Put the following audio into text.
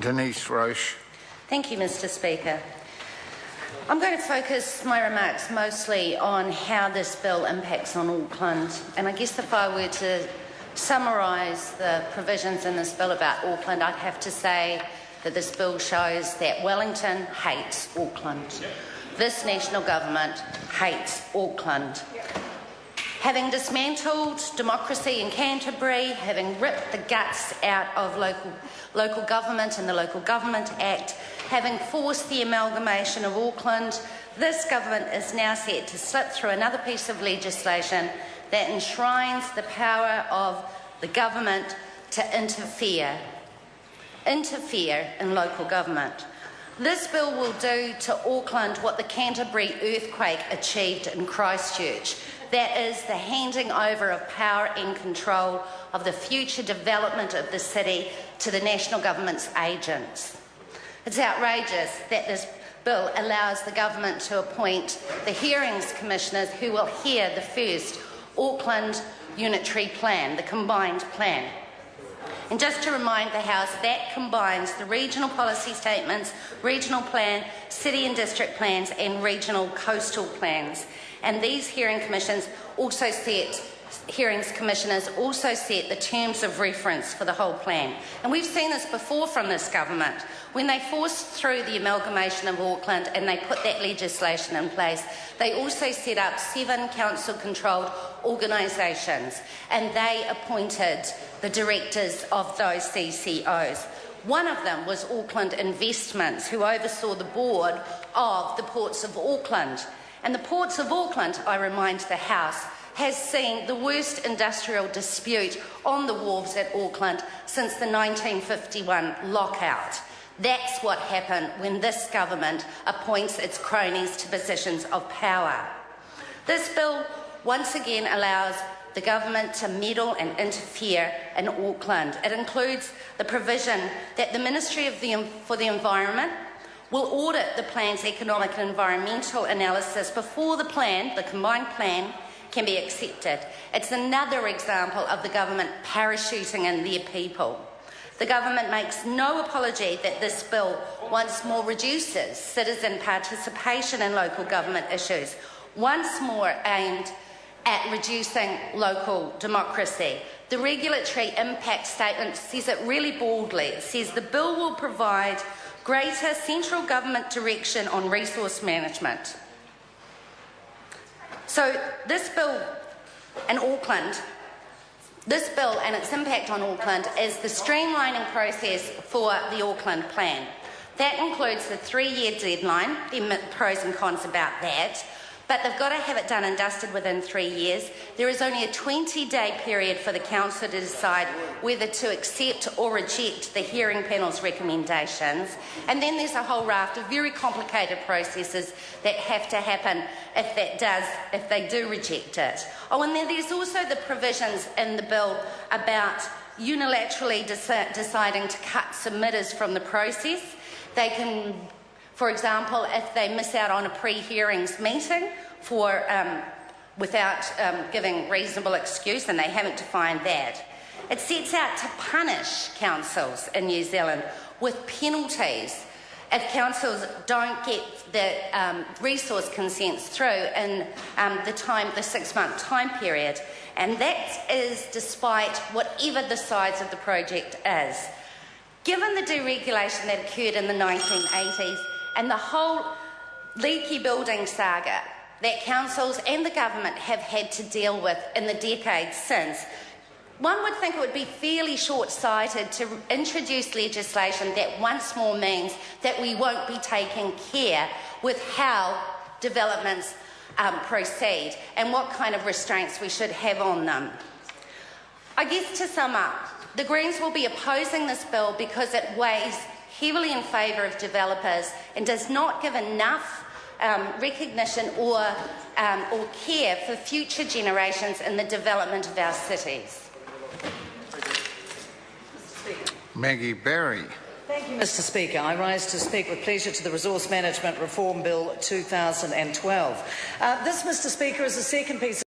Denise Roche. Thank you, Mr. Speaker. I'm going to focus my remarks mostly on how this bill impacts on Auckland. And I guess if I were to summarise the provisions in this bill about Auckland, I'd have to say that this bill shows that Wellington hates Auckland. This national government hates Auckland. Having dismantled democracy in Canterbury, having ripped the guts out of local government and the Local Government Act, having forced the amalgamation of Auckland, this government is now set to slip through another piece of legislation that enshrines the power of the government to interfere in local government. This bill will do to Auckland what the Canterbury earthquake achieved in Christchurch. That is the handing over of power and control of the future development of the city to the national government's agents. It's outrageous that this bill allows the government to appoint the hearings commissioners who will hear the first Auckland unitary plan, the combined plan. And just to remind the House, that combines the regional policy statements, regional plan, city and district plans and regional coastal plans. And these hearings commissioners also set the terms of reference for the whole plan. And we've seen this before from this government. When they forced through the amalgamation of Auckland and they put that legislation in place, they also set up 7 council-controlled organisations, and they appointed the directors of those CCOs. One of them was Auckland Investments, who oversaw the board of the Ports of Auckland. And the Ports of Auckland, I remind the House, has seen the worst industrial dispute on the wharves at Auckland since the 1951 lockout. That's what happened when this government appoints its cronies to positions of power. This bill once again allows the government to meddle and interfere in Auckland. It includes the provision that the Ministry for the Environment will audit the plan's economic and environmental analysis before the plan, the combined plan, can be accepted. It's another example of the government parachuting in their people. The government makes no apology that this bill once more reduces citizen participation in local government issues, once more aimed at reducing local democracy. The regulatory impact statement says it really baldly. It says the bill will provide greater central government direction on resource management. So this bill and its impact on Auckland is the streamlining process for the Auckland plan. That includes the 3-year deadline. There are pros and cons about that, but they've got to have it done and dusted within 3 years. There is only a 20-day period for the council to decide whether to accept or reject the hearing panel's recommendations. And then there's a whole raft of very complicated processes that have to happen if they do reject it. Oh, and then there's also the provisions in the bill about unilaterally deciding to cut submitters from the process. They can, for example, if they miss out on a pre-hearings meeting without giving reasonable excuse, and they haven't defined that. It sets out to punish councils in New Zealand with penalties if councils don't get the resource consents through in the 6-month time period. And that is despite whatever the size of the project is. Given the deregulation that occurred in the 1980s and the whole leaky building saga that councils and the government have had to deal with in the decades since, one would think it would be fairly short-sighted to introduce legislation that once more means that we won't be taking care with how developments proceed and what kind of restraints we should have on them. I guess to sum up, the Greens will be opposing this bill because it weighs heavily in favour of developers and does not give enough recognition or care for future generations in the development of our cities. Maggie Berry. Thank you, Mr. Speaker. I rise to speak with pleasure to the Resource Management Reform Bill 2012. This, Mr. Speaker, is the second piece